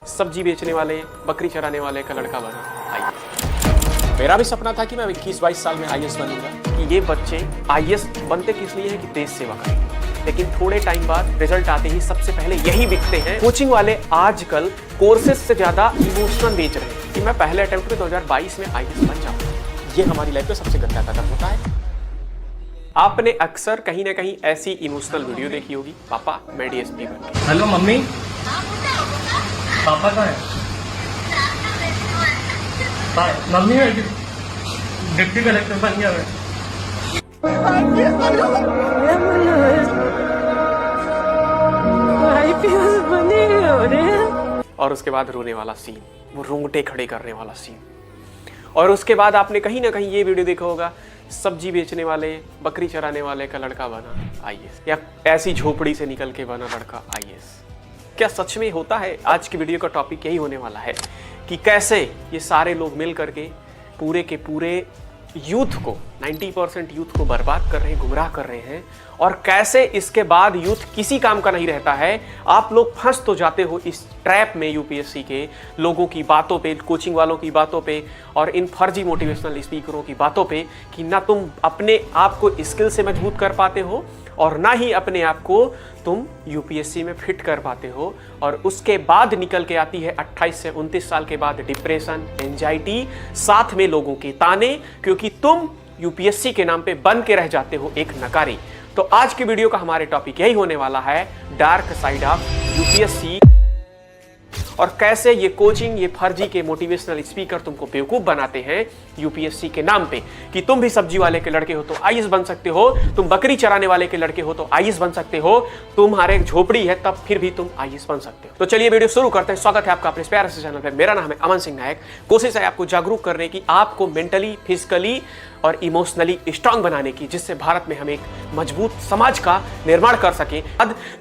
सब्जी बेचने वाले, बकरी चराने वाले का लड़का बना आईएएस। मेरा भी सपना था कि मैं 21-22 साल में आईएएस बनूंगा। कि ये बच्चे आईएएस बनते किस लिए है कि देश सेवा करें, लेकिन थोड़े टाइम बाद रिजल्ट आते ही सबसे पहले यही बिकते हैं। कोचिंग वाले आजकल कोर्सेज से ज्यादा इमोशनल बेच रहे हैं कि मैं पहले अटेम्प्ट में 2022 में आईएएस बन जाऊंगा। ये हमारी लाइफ में सबसे गंदा कदम होता है। आपने अक्सर कहीं ना कहीं ऐसी इमोशनल वीडियो देखी होगी, पापा मैं डीएसपी बन गया। हेलो मम्मी, पापा कहाँ है? मम्मी मैं डिप्टी कलेक्टर बन गया मैं। और उसके बाद रोने वाला सीन, वो रोंगटे खड़े करने वाला सीन। और उसके बाद आपने कहीं ना कहीं ये वीडियो देखा होगा, सब्जी बेचने वाले, बकरी चराने वाले का लड़का बना आईएएस, या ऐसी झोपड़ी से निकल के बना लड़का आईएएस। क्या सच में होता है? आज की वीडियो का टॉपिक यही होने वाला है कि कैसे ये सारे लोग मिल करके पूरे के पूरे यूथ को, 90% यूथ को बर्बाद कर रहे हैं, गुमराह कर रहे हैं, और कैसे इसके बाद यूथ किसी काम का नहीं रहता है। आप लोग फंस तो जाते हो इस ट्रैप में यूपीएससी के लोगों की बातों पे, कोचिंग वालों की बातों पे और इन फर्जी मोटिवेशनल स्पीकरों की बातों पे कि ना तुम अपने आप को स्किल से मजबूत कर पाते हो और ना ही अपने आप को तुम यूपीएससी में फिट कर पाते हो। और उसके बाद निकल के आती है 28 से 29 साल के बाद डिप्रेशन, एंजाइटी, साथ में लोगों के ताने, क्योंकि तुम यूपीएससी के नाम पे बन के रह जाते हो एक नकारी। तो आज की वीडियो का हमारे टॉपिक यही होने वाला है, डार्क साइड ऑफ यूपीएससी, और कैसे ये कोचिंग, ये फर्जी के मोटिवेशनल स्पीकर तुमको बेवकूफ बनाते हैं यूपीएससी के नाम पे कि तुम भी सब्जी वाले के लड़के हो तो आईएएस बन सकते हो, तुम बकरी चराने वाले के लड़के हो तो आईएएस बन सकते हो, तुम्हारे एक झोपड़ी है तब फिर भी तुम आईएएस बन सकते हो। तो चलिए वीडियो शुरू करते हैं। स्वागत है आपका अपने प्यारे से चैनल पे। मेरा नाम है अमन सिंह नायक। कोशिश है आपको जागरूक करने की, आपको मेंटली, फिजिकली और इमोशनली स्ट्रांग बनाने की, जिससे भारत में हम एक मजबूत समाज का निर्माण कर सके।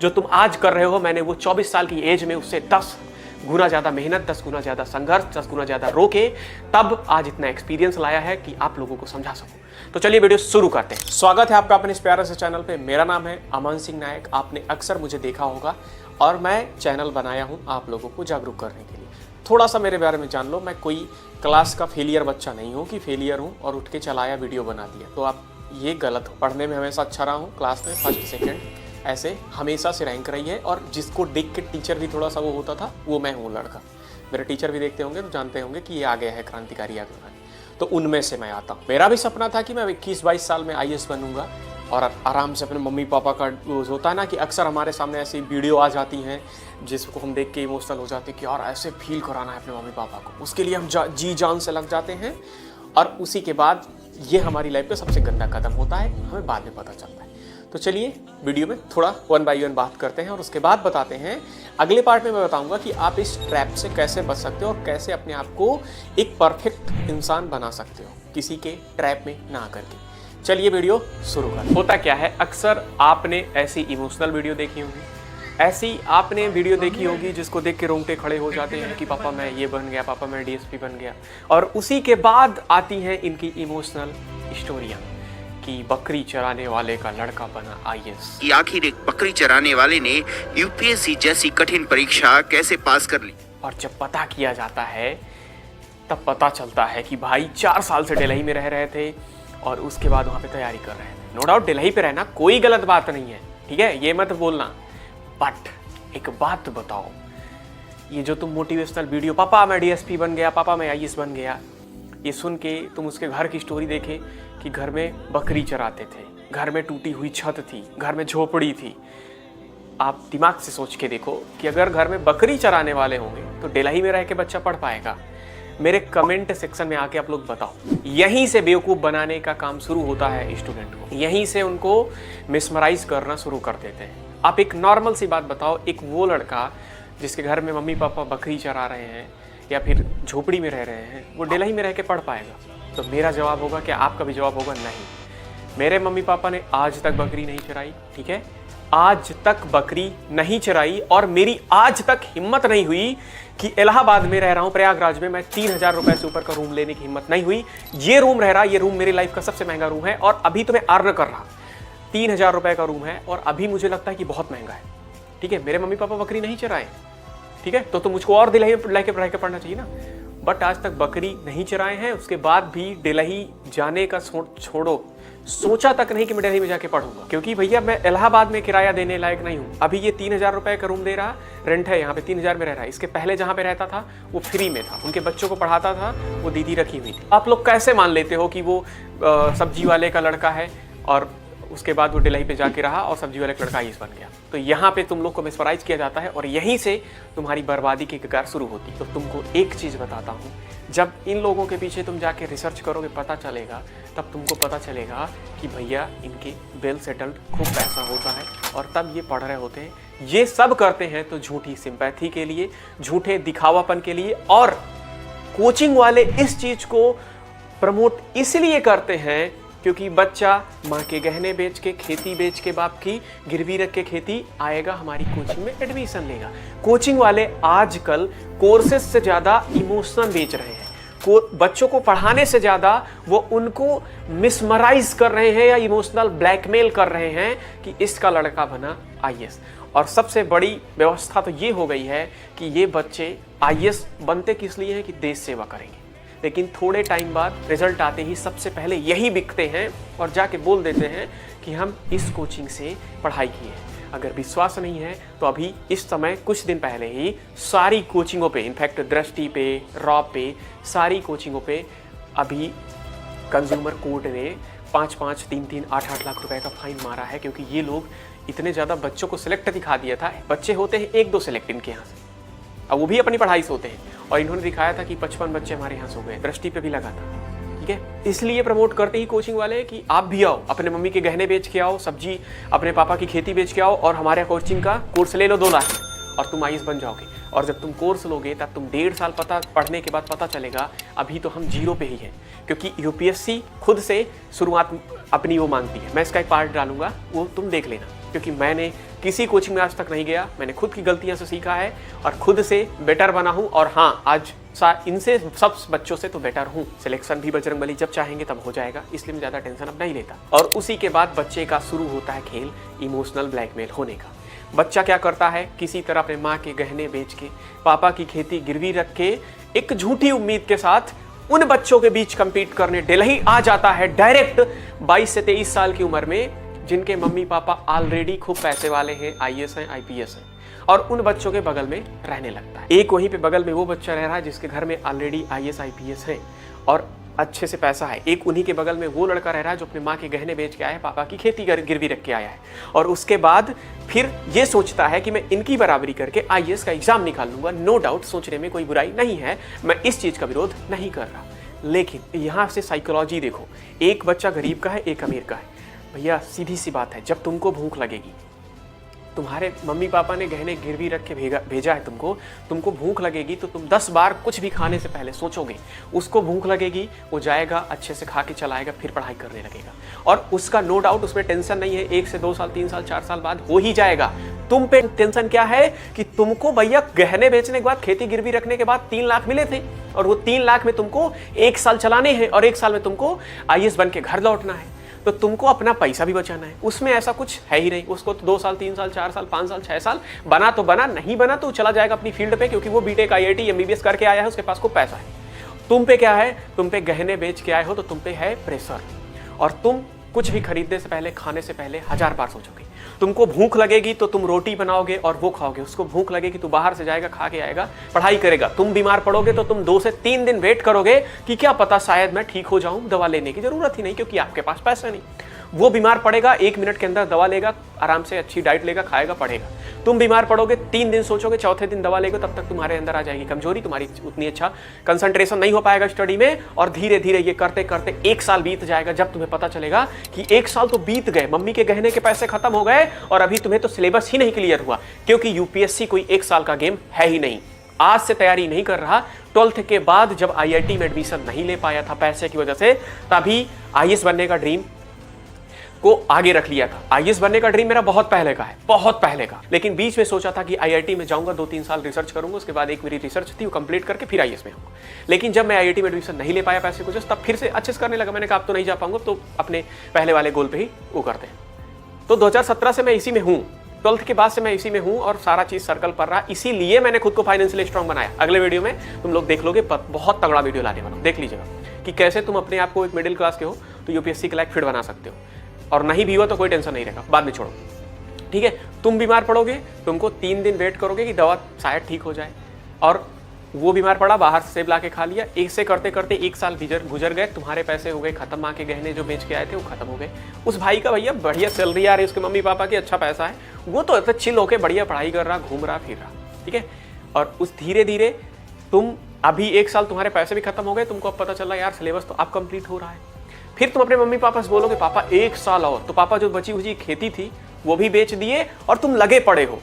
जो तुम आज कर रहे हो, मैंने वो 24 साल की एज में उससे 10 गुना ज्यादा मेहनत, 10 गुना ज्यादा संघर्ष, 10 गुना ज्यादा रोके, तब आज इतना एक्सपीरियंस लाया है कि आप लोगों को समझा सकूं। तो चलिए वीडियो शुरू करते हैं। स्वागत है आपका अपने इस प्यारे से चैनल पे। मेरा नाम है अमन सिंह नायक। आपने अक्सर मुझे देखा होगा और मैं चैनल बनाया हूं आप लोगों को जागरूक करने के लिए। थोड़ा सा मेरे बारे में जान लो। मैं कोई क्लास का फेलियर बच्चा नहीं हूँ कि फेलियर हूँ और उठ के चलाया वीडियो बना दिया, तो आप ये गलत हो। पढ़ने में हमेशा अच्छा रहा हूँ, क्लास में फर्स्ट सेकेंड ऐसे हमेशा से रैंक रही है, और जिसको देख के टीचर भी थोड़ा सा वो होता था, वो मैं हूँ लड़का। मेरे टीचर भी देखते होंगे तो जानते होंगे कि ये आ गया है क्रांतिकारी आगे, तो उनमें से मैं आता हूँ। मेरा भी सपना था कि मैं 21-22 साल में आईएएस बनूंगा और आराम से अपने मम्मी पापा का होता है ना कि अक्सर हमारे सामने ऐसी वीडियो आ जाती हैं जिसको हम देख के इमोशनल हो जाते हैं कि यार ऐसे फील कराना है अपने मम्मी पापा को, उसके लिए हम जी जान से लग जाते हैं, और उसी के बाद ये हमारी लाइफ का सबसे गंदा कदम होता है, हमें बाद में पता चलता है। तो चलिए वीडियो में थोड़ा 1 बाय 1 बात करते हैं और उसके बाद बताते हैं। अगले पार्ट में मैं बताऊंगा कि आप इस ट्रैप से कैसे बच सकते हो और कैसे अपने आप को एक परफेक्ट इंसान बना सकते हो, किसी के ट्रैप में ना करके। चलिए वीडियो शुरू कर। होता क्या है, अक्सर आपने ऐसी इमोशनल वीडियो देखी होगी, ऐसी आपने वीडियो देखी होगी जिसको देख के रोंगटे खड़े हो जाते हैं कि पापा मैं ये बन गया, पापा मैं डीएसपी बन गया, और उसी के बाद आती हैं इनकी इमोशनल स्टोरियाँ कि बकरी चराने वाले का लड़का बना आईएएस। आखिर एक बकरी चराने वाले ने यूपीएससी जैसी कठिन परीक्षा कैसे पास कर ली। और जब पता किया जाता है तब पता चलता है कि भाई 4 साल से दिल्ली में रह रहे थे और उसके बाद वहाँ पे तैयारी कर रहे थे। नो डाउट दिल्ली पे रहना कोई गलत बात नहीं है, ठीक है, ये मत बोलना, बट एक बात बताओ, ये जो तुम मोटिवेशनल वीडियो पापा मैं डीएसपी बन गया, पापा मैं आईएएस बन गया, ये सुन के तुम उसके घर की स्टोरी देखे कि घर में बकरी चराते थे, घर में टूटी हुई छत थी, घर में झोपड़ी थी। आप दिमाग से सोच के देखो कि अगर घर में बकरी चराने वाले होंगे तो दिल्ली में रह के बच्चा पढ़ पाएगा? मेरे कमेंट सेक्शन में आके आप लोग बताओ। यहीं से बेवकूफ़ बनाने का काम शुरू होता है स्टूडेंट को, यहीं से उनको मिसमराइज करना शुरू कर देते हैं। आप एक नॉर्मल सी बात बताओ, एक वो लड़का जिसके घर में मम्मी पापा बकरी चरा रहे हैं या फिर झोपड़ी में रह रहे हैं, वो दिल्ली में रह के पढ़ पाएगा? तो मेरा जवाब होगा, क्या आपका भी जवाब होगा, नहीं। मेरे मम्मी पापा ने आज तक बकरी नहीं चराई, ठीक है, आज तक बकरी नहीं चराई, और मेरी आज तक हिम्मत नहीं हुई कि इलाहाबाद में रह रहा हूँ, प्रयागराज में, मैं 3000 रुपए से ऊपर का रूम लेने की हिम्मत नहीं हुई। ये रूम रह रहा, ये रूम मेरी लाइफ का सबसे महंगा रूम है, और अभी तो मैं अर्न कर रहा, 3000 रुपए का रूम है, और अभी मुझे लगता है कि बहुत महंगा है, ठीक है। मेरे मम्मी पापा बकरी नहीं चराए, ठीक है, तो मुझको और दिल्ली में लाके पढ़ाई का पढ़ना चाहिए ना। बट आज तक बकरी नहीं चराए हैं, उसके बाद भी दिल्ली जाने का छोड़ो, सोचा तक नहीं कि मैं दिल्ली में जाके पढ़ूंगा, क्योंकि भैया मैं इलाहाबाद में किराया देने लायक नहीं हूँ। अभी ये 3000 रुपए का रूम दे रहा, रेंट है यहाँ पे, 3000 में रह रहा है। इसके पहले जहाँ पे रहता था वो फ्री में था, उनके बच्चों को पढ़ाता था, वो दीदी रखी हुई थी। आप लोग कैसे मान लेते हो कि वो सब्जी वाले का लड़का है और उसके बाद वो दिल्ली पे जाके रहा और सब्जी वाले का लड़का आईएएस बन गया? तो यहाँ पे तुम लोग को मिसमराइज किया जाता है और यहीं से तुम्हारी बर्बादी की कगार शुरू होती है। तो तुमको एक चीज़ बताता हूँ, जब इन लोगों के पीछे तुम जाके रिसर्च करोगे, पता चलेगा, तब तुमको पता चलेगा कि भैया इनके वेल सेटल्ड खूब पैसा होता है और तब ये पढ़ रहे होते हैं। ये सब करते हैं तो झूठी सिंपैथी के लिए, झूठे दिखावापन के लिए। और कोचिंग वाले इस चीज़ को प्रमोट इसलिए करते हैं क्योंकि बच्चा माँ के गहने बेच के, खेती बेच के, बाप की गिरवी रख के खेती आएगा, हमारी कोचिंग में एडमिशन लेगा। कोचिंग वाले आजकल कोर्सेज से ज़्यादा इमोशनल बेच रहे हैं। बच्चों को पढ़ाने से ज़्यादा वो उनको मिसमराइज कर रहे हैं या इमोशनल ब्लैकमेल कर रहे हैं कि इसका लड़का बना आईएएस। और सबसे बड़ी व्यवस्था तो ये हो गई है कि ये बच्चे आईएएस बनते किस लिए हैं कि देश सेवा करेंगे, लेकिन थोड़े टाइम बाद रिजल्ट आते ही सबसे पहले यही बिकते हैं और जाके बोल देते हैं कि हम इस कोचिंग से पढ़ाई की है। अगर विश्वास नहीं है तो अभी इस समय कुछ दिन पहले ही सारी कोचिंगों पे, इनफैक्ट दृष्टि पे, रॉब पे, सारी कोचिंगों पे अभी कंज्यूमर कोर्ट ने 5-5, 3-3, 8-8 लाख रुपए का फाइन मारा है, क्योंकि ये लोग इतने ज़्यादा बच्चों को सिलेक्ट दिखा दिया था। बच्चे होते हैं 1-2 सिलेक्ट इनके यहाँ से, अब वो भी अपनी पढ़ाई से होते हैं, और इन्होंने दिखाया था कि 55 बच्चे हमारे यहाँ से हो गए, दृष्टि पे भी लगा था। ठीक है, इसलिए प्रमोट करते ही कोचिंग वाले कि आप भी आओ, अपने मम्मी के गहने बेच के आओ, सब्जी अपने पापा की खेती बेच के आओ और हमारे कोचिंग का कोर्स ले लो 2 लाख और तुम आईएएस बन जाओगे। और जब तुम कोर्स लोगे तब तुम 1.5 साल पढ़ने के बाद पता चलेगा अभी तो हम 0 पे ही हैं, क्योंकि यूपीएससी खुद से शुरुआत अपनी वो मांगती है। मैं इसका एक पार्ट डालूंगा, वो तुम देख लेना, क्योंकि मैंने किसी कोचिंग में आज तक नहीं गया, मैंने खुद की गलतियां से सीखा है और खुद से बेटर बना हूं। और हाँ, आज इनसे सब बच्चों से तो बेटर हूं। सिलेक्शन भी बजरंगबली जब चाहेंगे तब हो जाएगा, इसलिए मैं ज़्यादा टेंशन अब नहीं लेता। और उसी के बाद बच्चे का शुरू होता है खेल इमोशनल ब्लैकमेल होने का। बच्चा क्या करता है, किसी तरह अपने माँ के गहने बेच के, पापा की खेती गिरवी रख के, एक झूठी उम्मीद के साथ उन बच्चों के बीच कंपीट करने दिल्ली आ जाता है डायरेक्ट 22 से 23 साल की उम्र में, जिनके मम्मी पापा ऑलरेडी खूब पैसे वाले हैं, आईएएस हैं, आईपीएस हैं, और उन बच्चों के बगल में रहने लगता है। एक वहीं पे बगल में वो बच्चा रह रहा है जिसके घर में ऑलरेडी आईएएस आईपीएस है और अच्छे से पैसा है। एक उन्हीं के बगल में वो लड़का रह रहा है जो अपने माँ के गहने बेच के आया है, पापा की खेती गिरवी रख के आया है, और उसके बाद फिर ये सोचता है कि मैं इनकी बराबरी करके आईएएस का एग्जाम निकाल लूंगा। नो डाउट, सोचने में कोई बुराई नहीं है, मैं इस चीज़ का विरोध नहीं कर रहा। लेकिन यहाँ से साइकोलॉजी देखो, एक बच्चा गरीब का है, एक अमीर का है। भैया सीधी सी बात है, जब तुमको भूख लगेगी, तुम्हारे मम्मी पापा ने गहने गिरवी रख के भेजा है तुमको भूख लगेगी तो तुम 10 बार कुछ भी खाने से पहले सोचोगे। उसको भूख लगेगी, वो जाएगा अच्छे से खा के चला आएगा, फिर पढ़ाई करने लगेगा, और उसका नो डाउट उसमें टेंशन नहीं है, 1 से 2 साल, 3 साल, 4 साल बाद हो ही जाएगा। तुम पे टेंशन क्या है कि तुमको भैया गहने बेचने के बाद, खेती गिरवी रखने के बाद 3 लाख मिले थे, और वो 3 लाख में तुमको 1 साल चलाने हैं और 1 साल में तुमको आईएएस बन के घर लौटना है। तो तुमको अपना पैसा भी बचाना है, उसमें ऐसा कुछ है ही नहीं। उसको तो 2 साल, 3 साल, 4 साल, 5 साल, 6 साल बना तो बना, नहीं बना तो चला जाएगा अपनी फील्ड पे, क्योंकि वो बीटेक आईआईटी एमबीबीएस करके आया है, उसके पास को पैसा है। तुम पे क्या है, तुम पे गहने बेच के आए हो तो तुम पे है प्रेशर, और तुम कुछ भी खरीदने से पहले, खाने से पहले 1000 बार सोचोगे। तुमको भूख लगेगी तो तुम रोटी बनाओगे और वो खाओगे, उसको भूख लगेगी तो बाहर से जाएगा, खा के आएगा, पढ़ाई करेगा। तुम बीमार पड़ोगे तो तुम 2 से 3 दिन वेट करोगे कि क्या पता शायद मैं ठीक हो जाऊं, दवा लेने की जरूरत ही नहीं, क्योंकि आपके पास पैसा नहीं। वो बीमार पड़ेगा, 1 मिनट के अंदर दवा लेगा, आराम से अच्छी डाइट लेगा, खाएगा, पढ़ेगा। तुम बीमार पड़ोगे, 3 दिन सोचोगे, चौथे दिन दवा लेगे, तब तक तुम्हारे अंदर आ जाएगी कमजोरी, तुम्हारी उतनी अच्छा कंसंट्रेशन नहीं हो पाएगा स्टडी में, और धीरे धीरे ये करते करते 1 साल बीत जाएगा, जब तुम्हें पता चलेगा कि 1 साल तो बीत गए, मम्मी के गहने के पैसे खत्म हो गए और अभी तुम्हें तो सिलेबस ही नहीं क्लियर हुआ, क्योंकि यूपीएससी कोई 1 साल का गेम है ही नहीं। आज से तैयारी नहीं कर रहा, 12th के बाद जब आईआईटी में एडमिशन नहीं ले पाया था पैसे की वजह से, तभी आईएएस बनने का ड्रीम को आगे रख लिया था। आईएएस बनने का ड्रीम मेरा बहुत पहले का है, बहुत पहले का, लेकिन बीच में सोचा था कि आईआईटी में जाऊंगा, 2-3 साल रिसर्च करूंगा, उसके बाद एक मेरी रिसर्च थी वो कंप्लीट करके फिर आईएएस में आऊंगा। लेकिन जब मैं आईआईटी में एडमिशन नहीं ले पाया पैसे को, तब फिर से अच्छे से करने लगा। मैंने कहा अब तो नहीं जा पाऊंगा, तो अपने पहले वाले गोल पे ही वो करते हैं। तो 2017 से मैं इसी में हूँ, 12th के बाद से मैं इसी में हूँ और सारा चीज़ सर्कल पर रहा, इसीलिए मैंने खुद को फाइनेंशियली स्ट्रांग बनाया। अगले वीडियो में तुम लोग देख लोगे, बहुत तगड़ा वीडियो लाने वाला हूँ, देख लीजिएगा कि कैसे तुम अपने आप को एक मिडिल क्लास के हो तो यूपीएससी के लायक फिट बना सकते हो, और नहीं भी हो तो कोई टेंशन नहीं रहेगा, बाद में छोड़ो। ठीक है, तुम बीमार पड़ोगे, तुमको 3 दिन वेट करोगे कि दवा शायद ठीक हो जाए, और वो बीमार पड़ा, बाहर से सेब ला के खा लिया, ऐसे करते करते 1 साल गुजर गए, तुम्हारे पैसे हो गए खत्म, माँ के गहने जो बेच के आए थे वो खत्म हो गए। उस भाई का भैया बढ़िया सैलरी आ रही है, उसके मम्मी पापा की अच्छा पैसा है, वो तो ऐसे चिल होके बढ़िया पढ़ाई कर रहा, घूम रहा फिर रहा। ठीक है, और उस धीरे धीरे तुम अभी 1 साल तुम्हारे पैसे भी खत्म हो गए, तुमको अब पता चला यार सिलेबस तो अब कंप्लीट हो रहा है। फिर तुम अपने मम्मी पापा से बोलोगे पापा 1 साल और, तो पापा जो बची हुई खेती थी वो भी बेच दिए और तुम लगे पड़े हो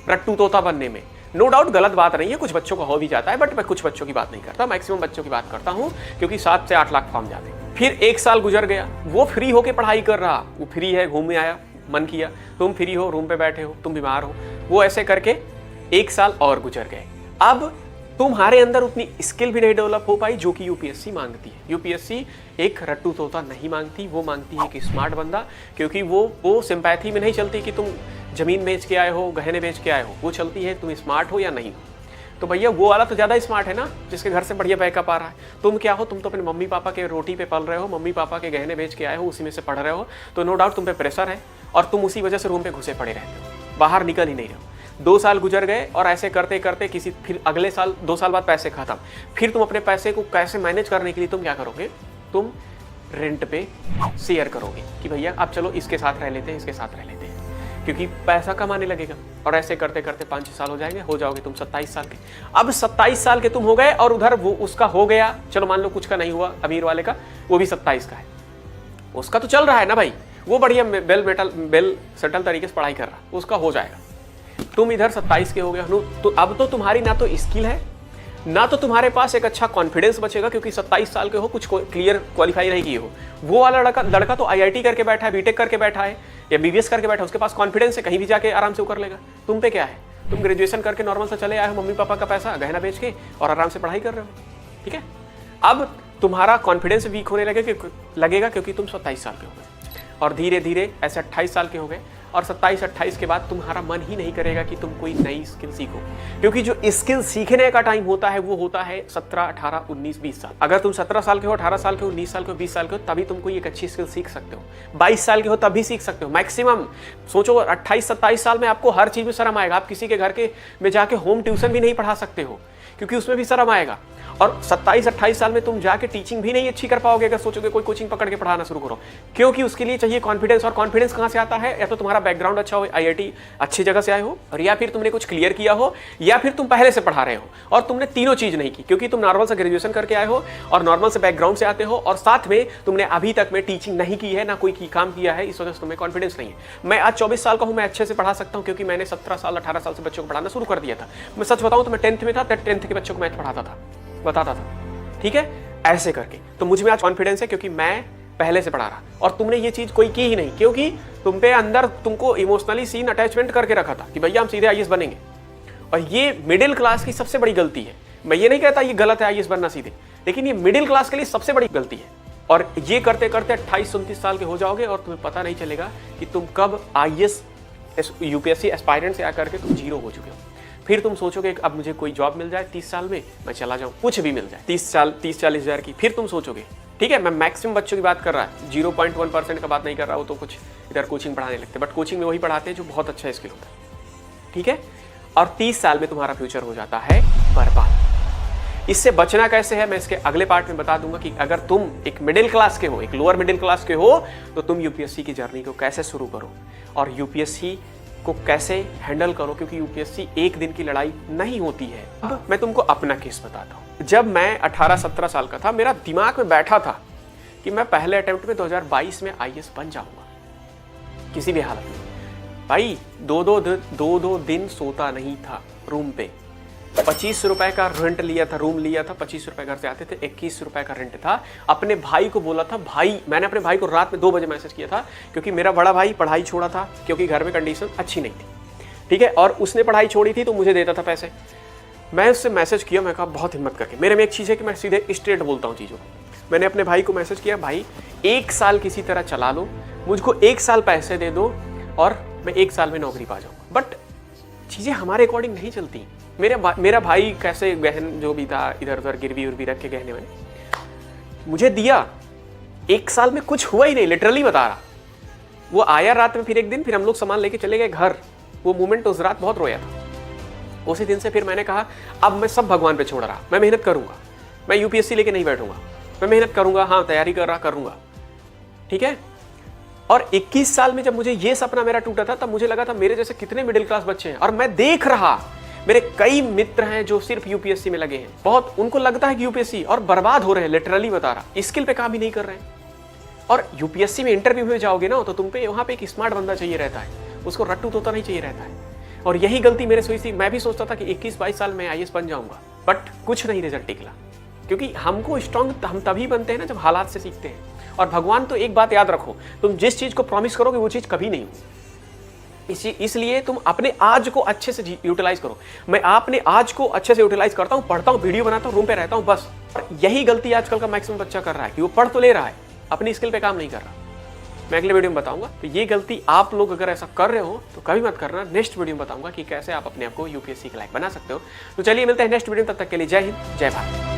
रट्टू तोता बनने में। नो डाउट गलत बात नहीं है, कुछ बच्चों को हो भी जाता है, बट मैं कुछ बच्चों की बात नहीं करता, मैक्सिमम बच्चों की बात करता हूँ, क्योंकि 7 से 8 लाख फॉर्म जाते हैं। फिर 1 साल गुजर गया, वो फ्री होके पढ़ाई कर रहा, वो फ्री है, घूमने आया, मन किया, तुम फ्री हो, रूम पे बैठे हो, तुम बीमार हो, वो ऐसे करके 1 साल और गुजर गए। अब तुम्हारे अंदर उतनी स्किल भी नहीं डेवलप हो पाई जो कि यूपीएससी मांगती है। यूपीएससी एक रट्टू तोता नहीं मांगती, वो मांगती है कि स्मार्ट बंदा, क्योंकि वो सिंपैथी में नहीं चलती कि तुम जमीन बेच के आए हो, गहने बेच के आए हो, वो चलती है तुम स्मार्ट हो या नहीं हो। तो भैया वो वाला तो ज़्यादा स्मार्ट है ना, जिसके घर से बढ़िया बैकअप आ रहा है। तुम क्या हो, तुम तो अपने मम्मी पापा के रोटी पे पल रहे हो, मम्मी पापा के गहने बेच के आए हो, उसी में से पढ़ रहे हो, तो नो डाउट तुम पे प्रेशर है और तुम उसी वजह से रूम पे घुसे पड़े रहते हो, बाहर निकल ही नहीं रहे हो। 2 साल गुजर गए और ऐसे करते करते फिर अगले साल 2 साल बाद पैसे खत्म। फिर तुम अपने पैसे को कैसे मैनेज करने के लिए तुम क्या करोगे, तुम रेंट पे शेयर करोगे कि भैया आप चलो इसके साथ रह लेते हैं, इसके साथ रह लेते हैं, क्योंकि पैसा कम आने लगेगा। और ऐसे करते करते 5-6 साल हो जाएंगे, हो जाओगे तुम 27 साल के। अब 27 साल के तुम हो गए और उधर वो उसका हो गया, चलो मान लो कुछ का नहीं हुआ, अमीर वाले का, वो भी 27 का है, उसका तो चल रहा है ना भाई, वो बढ़िया बेल सेटल तरीके से पढ़ाई कर रहा, उसका हो जाएगा। तुम इधर 27 के हो गए, तो अब तो तुम्हारी ना तो स्किल है, ना तो तुम्हारे पास एक अच्छा कॉन्फिडेंस बचेगा, क्योंकि 27 साल के हो, कुछ क्लियर क्वालिफाई नहीं किए हो। वो वाला लड़का तो आईआईटी करके बैठा है, बीटेक करके बैठा है या बीबीएस करके बैठा है, उसके पास कॉन्फिडेंस है, कहीं भी जाके आराम से वो कर लेगा। तुम पे क्या है, तुम ग्रेजुएशन करके नॉर्मल से चले आए हो, मम्मी पापा का पैसा गहना बेच के, और आराम से पढ़ाई कर रहे हो। ठीक है, अब तुम्हारा कॉन्फिडेंस वीक होने लगेगा क्योंकि तुम 27 साल के हो गए, और धीरे धीरे ऐसे 28 साल के हो गए, और 27-28 के बाद तुम्हारा मन ही नहीं करेगा कि तुम कोई नई स्किल सीखो, क्योंकि जो स्किल सीखने का टाइम होता है वो होता है 17, 18, 19, 20 साल। अगर तुम 17 साल के हो, 18 साल के हो, 19 साल के हो, 20 साल के हो, तभी तुम कोई एक अच्छी स्किल सीख सकते हो। 22 साल के हो तब भी सीख सकते हो मैक्सिमम। सोचो 28-27 साल में आपको हर चीज़ में शर्म आएगा, आप किसी के घर के में जाके होम ट्यूशन भी नहीं पढ़ा सकते हो, क्योंकि उसमें भी शर्म आएगा। और 27-28 साल में तुम जाके टीचिंग भी नहीं अच्छी कर पाओगे अगर सोचोगे कोई कोचिंग पकड़ के पढ़ाना शुरू करो, क्योंकि उसके लिए चाहिए कॉन्फिडेंस। और कॉन्फिडेंस कहाँ से आता है, या तो तुम्हारा बैकग्राउंड अच्छा हो, आईआईटी अच्छी जगह से आए हो, और या फिर तुमने कुछ क्लियर किया हो, या फिर तुम पहले से पढ़ा रहे हो और तुमने तीनों चीज़ नहीं की, क्योंकि तुम नॉर्मल से ग्रेजुएशन करके आए हो और नॉर्मल से बैकग्राउंड से आते हो, और साथ में तुमने अभी तक में टीचिंग नहीं की है, ना कोई काम किया है, इस वजह से तुम्हें कॉन्फिडेंस नहीं है। मैं आज 24 साल का हूँ, मैं अच्छे से पढ़ा सकता हूँ, क्योंकि मैंने 17 साल 18 साल से बच्चों को पढ़ाना शुरू कर दिया था। मैं सच बताऊँ तो मैं 10th में था, 10th के बच्चों को मैथ पढ़ाता था, बताता था। ठीक है, ऐसे करके तो मुझ में आज कॉन्फिडेंस है, क्योंकि मैं पहले से पढ़ा रहा, और तुमने ये चीज कोई की ही नहीं, क्योंकि तुम पे अंदर तुमको इमोशनली सीन अटैचमेंट करके रखा था कि भैया हम सीधे आईएएस बनेंगे। और ये मिडिल क्लास की सबसे बड़ी गलती है। मैं ये नहीं कहता ये गलत है आईएएस बनना सीधे, लेकिन ये मिडिल क्लास के लिए सबसे बड़ी गलती है। और ये करते करते 28-29 साल के हो जाओगे और तुम्हें पता नहीं चलेगा कि तुम कब आईएएस यूपीएससी एस्पायरेंट से आकर के तुम जीरो हो चुके हो। फिर तुम सोचोगे अब मुझे कोई जॉब मिल जाए 30 साल में, मैं चला जाऊं, कुछ भी मिल जाए 30-40 हज़ार की, फिर तुम सोचोगे। ठीक है, मैं मैक्सिमम बच्चों की बात कर रहा है, 0.1% का बात नहीं कर रहा, वो तो कुछ इधर कोचिंग पढ़ाने लगते, बट कोचिंग में वही पढ़ाते हैं जो बहुत अच्छा स्किल होता है। ठीक है, और 30 साल में तुम्हारा फ्यूचर हो जाता है बर्बाद। इससे बचना कैसे है मैं इसके अगले पार्ट में बता दूंगा, कि अगर तुम एक मिडिल क्लास के हो, एक लोअर मिडिल क्लास के हो, तो तुम यूपीएससी की जर्नी को कैसे शुरू करो और यूपीएससी को कैसे हैंडल करो, क्योंकि यूपीएससी एक दिन की लड़ाई नहीं होती है। अब मैं तुमको अपना केस बताता हूँ। जब मैं 18-17 साल का था, मेरा दिमाग में बैठा था कि मैं पहले अटेम्प्ट में 2022 में आईएएस बन जाऊंगा किसी भी हालत में। भाई दो दिन सोता नहीं था रूम पे। 25 रुपए का रेंट लिया था, रूम लिया था, 25 रुपए घर से आते थे, 21 रुपए का रेंट था। अपने भाई को बोला था, भाई मैंने अपने भाई को रात में 2 बजे मैसेज किया था, क्योंकि मेरा बड़ा भाई पढ़ाई छोड़ा था, क्योंकि घर में कंडीशन अच्छी नहीं थी। ठीक है, और उसने पढ़ाई छोड़ी थी तो मुझे देता था पैसे। मैं उससे मैसेज किया, मैं कहा बहुत हिम्मत करके, मेरे में एक चीज़ है कि मैं सीधे स्ट्रेट बोलता हूँ चीज़ों को। मैंने अपने भाई को मैसेज किया, भाई 1 साल किसी तरह चला लो, मुझको 1 साल पैसे दे दो और मैं 1 साल में नौकरी पा जाऊँगा। बट चीज़ें हमारे अकॉर्डिंग नहीं चलती। मेरा भाई कैसे गहन जो भी था इधर उधर गिरवी उर्वी रख के गहने में मुझे दिया, 1 साल में कुछ हुआ ही नहीं, लिटरली बता रहा। वो आया रात में, फिर एक दिन फिर हम लोग सामान लेके चले गए घर। वो मोमेंट उस रात बहुत रोया था। उसी दिन से फिर मैंने कहा अब मैं सब भगवान पे छोड़ रहा, मैं मेहनत करूंगा, मैं यूपीएससी लेके नहीं बैठूंगा, मैं मेहनत करूंगा, हाँ तैयारी कर रहा करूंगा, ठीक है। और 21 साल में जब मुझे ये सपना मेरा टूटा था, तब मुझे लगा था मेरे जैसे कितने मिडिल क्लास बच्चे हैं। और मैं देख रहा मेरे कई मित्र हैं जो सिर्फ यूपीएससी में लगे हैं, बहुत उनको लगता है कि यूपीएससी, और बर्बाद हो रहे हैं, लिटरली बता रहा, स्किल पे काम ही नहीं कर रहे हैं। और यूपीएससी में इंटरव्यू में जाओगे ना तो तुम पे वहां पे एक स्मार्ट बंदा चाहिए रहता है, उसको रट्टू तोता नहीं चाहिए रहता है। और यही गलती मेरे से हुई थी। मैं भी सोचता था कि 21-22 साल में आईएएस बन जाऊंगा, बट कुछ नहीं रिजल्ट निकला। क्योंकि हमको स्ट्रांग हम तभी बनते हैं ना जब हालात से सीखते हैं। और भगवान तो एक बात याद रखो, तुम जिस चीज को प्रॉमिस करोगे वो चीज कभी नहीं होगी। इसलिए तुम अपने आज को अच्छे से यूटिलाइज करो। मैं अपने आज को अच्छे से यूटिलाइज करता हूँ, पढ़ता हूँ, वीडियो बनाता हूँ, रूम पे रहता हूँ, बस। यही गलती आजकल का मैक्सिमम बच्चा कर रहा है कि वो पढ़ तो ले रहा है, अपनी स्किल पे काम नहीं कर रहा। मैं अगले वीडियो में बताऊंगा। तो ये गलती आप लोग अगर ऐसा कर रहे हो तो कभी मत करना। नेक्स्ट वीडियो में बताऊंगा कि कैसे आप अपने आप को यूपीएससी के लायक बना सकते हो। तो चलिए मिलते हैं नेक्स्ट वीडियो में, तब तक के लिए जय हिंद, जय भारत।